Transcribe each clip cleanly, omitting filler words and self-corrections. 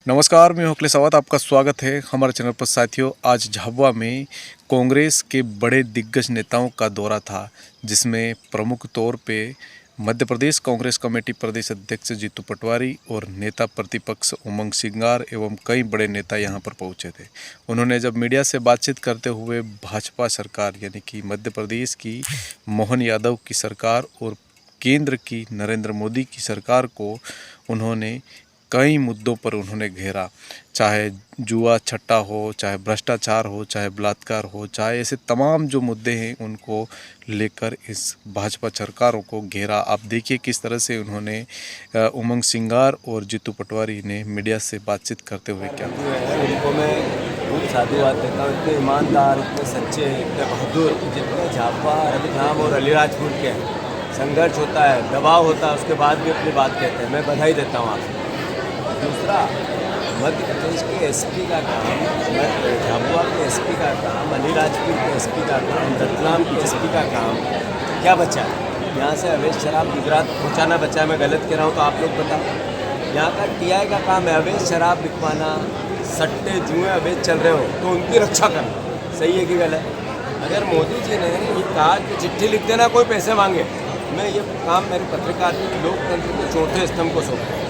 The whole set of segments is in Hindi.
नमस्कार, मैं अखिलेश सावत। आपका स्वागत है हमारे चैनल पर। साथियों, आज झाबुआ में कांग्रेस के बड़े दिग्गज नेताओं का दौरा था, जिसमें प्रमुख तौर पे मध्य प्रदेश कांग्रेस कमेटी प्रदेश अध्यक्ष जीतू पटवारी और नेता प्रतिपक्ष उमंग सिंगार एवं कई बड़े नेता यहां पर पहुंचे थे। उन्होंने जब मीडिया से बातचीत करते हुए भाजपा सरकार यानी कि मध्य प्रदेश की मोहन यादव की सरकार और केंद्र की नरेंद्र मोदी की सरकार को उन्होंने कई मुद्दों पर उन्होंने घेरा, चाहे जुआ छट्टा हो, चाहे भ्रष्टाचार हो, चाहे बलात्कार हो, चाहे ऐसे तमाम जो मुद्दे हैं उनको लेकर इस भाजपा सरकारों को घेरा। आप देखिए किस तरह से उन्होंने उमंग सिंगार और जीतू पटवारी ने मीडिया से बातचीत करते हुए क्या है उनको मैं खूब साधुवाद देता हूँ। इतने ईमानदार, इतने सच्चे, इतने बहादुर, जितने झाबुआ, रविधाम और अलीराजपुर के हैं। संघर्ष होता है, दबाव होता है, उसके बाद भी अपनी बात कहते हैं। मैं बधाई देता हूँ आपको। दूसरा, मध्य प्रदेश के एसपी का काम, झाबुआ के एसपी का काम, अलीराजपुर के एसपी का काम, रतलाम के एसपी का काम क्या बचा है? यहाँ से अवैध शराब गुजरात पहुँचाना बचा है। मैं गलत कह रहा हूँ तो आप लोग बताओ। यहाँ का टीआई का काम है अवैध शराब बिकवाना, सट्टे जुए अवैध चल रहे हो तो उनकी रक्षा करना। सही है कि गलत? अगर मोदी जी ने ये कहा कि चिट्ठी लिख देना कोई पैसे मांगे, मैं ये काम मेरे पत्रकार लोकतंत्र के चौथे स्तंभ को सौंपता हूँ।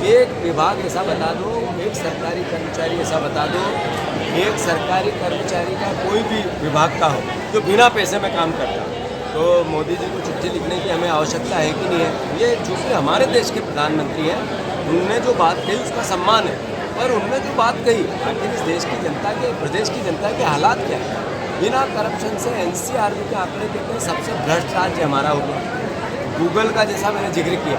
एक विभाग ऐसा बता दो, एक सरकारी कर्मचारी ऐसा बता दो, एक सरकारी कर्मचारी का कोई भी विभाग का हो जो बिना पैसे में काम करता हो, तो मोदी जी को चिट्ठी लिखने की हमें आवश्यकता है कि नहीं है? ये चूँकि हमारे देश के प्रधानमंत्री हैं, उनने जो बात कही उसका सम्मान है, पर उनने जो बात कही आखिर इस देश की जनता के, प्रदेश की जनता के हालात क्या है? बिना करप्शन से एनसीआरबी के आंकड़े देते हैं सबसे भ्रष्ट राज्य हमारा हो गया। गूगल का जैसा मैंने जिक्र किया,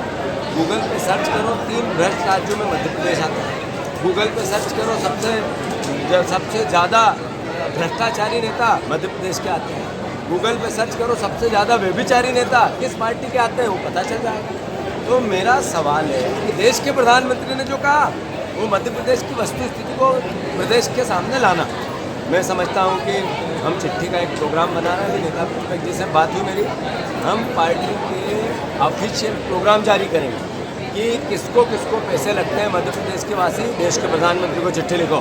गूगल पे सर्च करो 3 भ्रष्ट राज्यों में मध्य प्रदेश आता है। गूगल पे सर्च करो सबसे ज़्यादा भ्रष्टाचारी नेता मध्य प्रदेश के आते हैं। गूगल पे सर्च करो सबसे ज़्यादा व्यभिचारी नेता किस पार्टी के आते हैं, वो पता चल जाएगा। तो मेरा सवाल है कि देश के प्रधानमंत्री ने जो कहा वो मध्य प्रदेश की वस्तु स्थिति को प्रदेश के सामने लाना। मैं समझता हूँ कि हम चिट्ठी का एक प्रोग्राम बना रहे हैं। नेता प्रतिपक्ष जी से बात हुई मेरी, हम पार्टी के ऑफिशियल प्रोग्राम जारी करेंगे कि किसको किसको पैसे लगते हैं। मध्य प्रदेश के वासी देश के प्रधानमंत्री को चिट्ठी लिखो।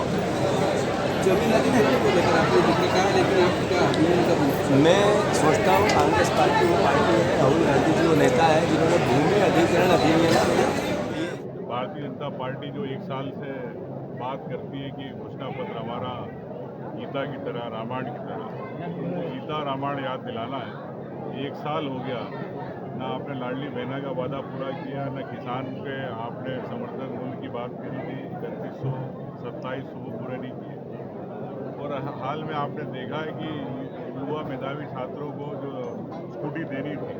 मैं सोचता हूँ कांग्रेस पार्टी वो पार्टी है, राहुल गांधी जी वो नेता है जिन्होंने भूमि अधिग्रहण अधिनियम। भारतीय जनता पार्टी जो 1 साल से बात करती है कि घोषणा पत्र हमारा गीता की तरह, रामायण की तरह, तो गीता रामायण याद दिलाना है। 1 साल हो गया, ना आपने लाडली बहना का वादा पूरा किया, ना किसान पे आपने समर्थन मूल्य की बात करी थी, 3100 2700 वो पूरे नहीं किए। और हाल में आपने देखा है कि युवा मेधावी छात्रों को जो स्कूटी देनी थी,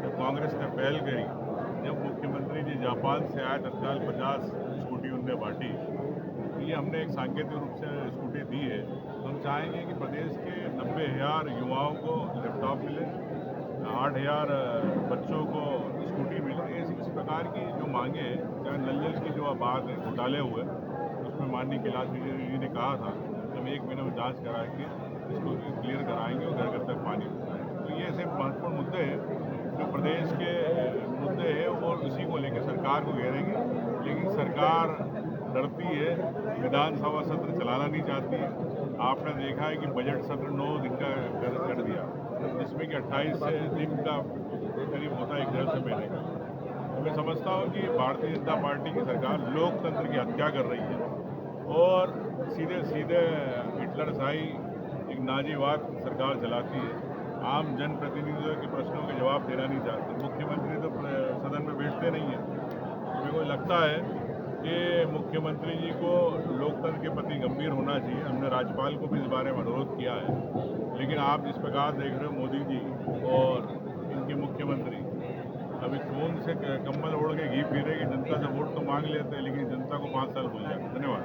तो कांग्रेस ने पहल करी। जब मुख्यमंत्री जी जापान से आए तत्काल 50 स्कूटी उनने बांटी। ये हमने एक सांकेतिक रूप से स्कूटी दी है। तो हम चाहेंगे कि प्रदेश के 90,000 युवाओं को लैपटॉप मिले, 8,000 बच्चों को स्कूटी मिले। इस प्रकार की जो मांगे हैं, चाहे नल जल की जो बात है घोटाले हुए, उसमें माननीय कैलाश विजयवर्गीय जी ने कहा था कि हम 1 महीने में जांच कराएंगे, इसको क्लियर कराएंगे और घर घर तक पानी पहुँचाएंगे। तो ये ऐसे महत्वपूर्ण मुद्दे हैं जो प्रदेश के मुद्दे हैं और उसी को लेकर सरकार को घेरेंगे। लेकिन सरकार डरती है, विधानसभा सत्र चलाना नहीं चाहती है। आपने देखा है कि बजट सत्र 9 दिन का कर दिया, जिसमें कि 28 दिन का करीब होता है 1 से महीने का। तो मैं समझता हूँ कि भारतीय जनता पार्टी की सरकार लोकतंत्र की हत्या कर रही है और सीधे सीधे हिटलरशाही एक नाजीवाद सरकार चलाती है। आम जनप्रतिनिधियों के प्रश्नों के जवाब देना नहीं चाहते। मुख्यमंत्री तो सदन में बैठते नहीं हैं। तो मेरे को लगता है कि मुख्यमंत्री जी को लोकतंत्र के प्रति गंभीर होना चाहिए। हमने राज्यपाल को भी इस बारे में अनुरोध किया है। लेकिन आप जिस प्रकार देख रहे हो मोदी जी और इनके मुख्यमंत्री अभी खून से कम्बल ओढ़ के घी पी रहे कि जनता से वोट तो मांग लेते हैं, लेकिन जनता को 5 साल भूल जाते। धन्यवाद।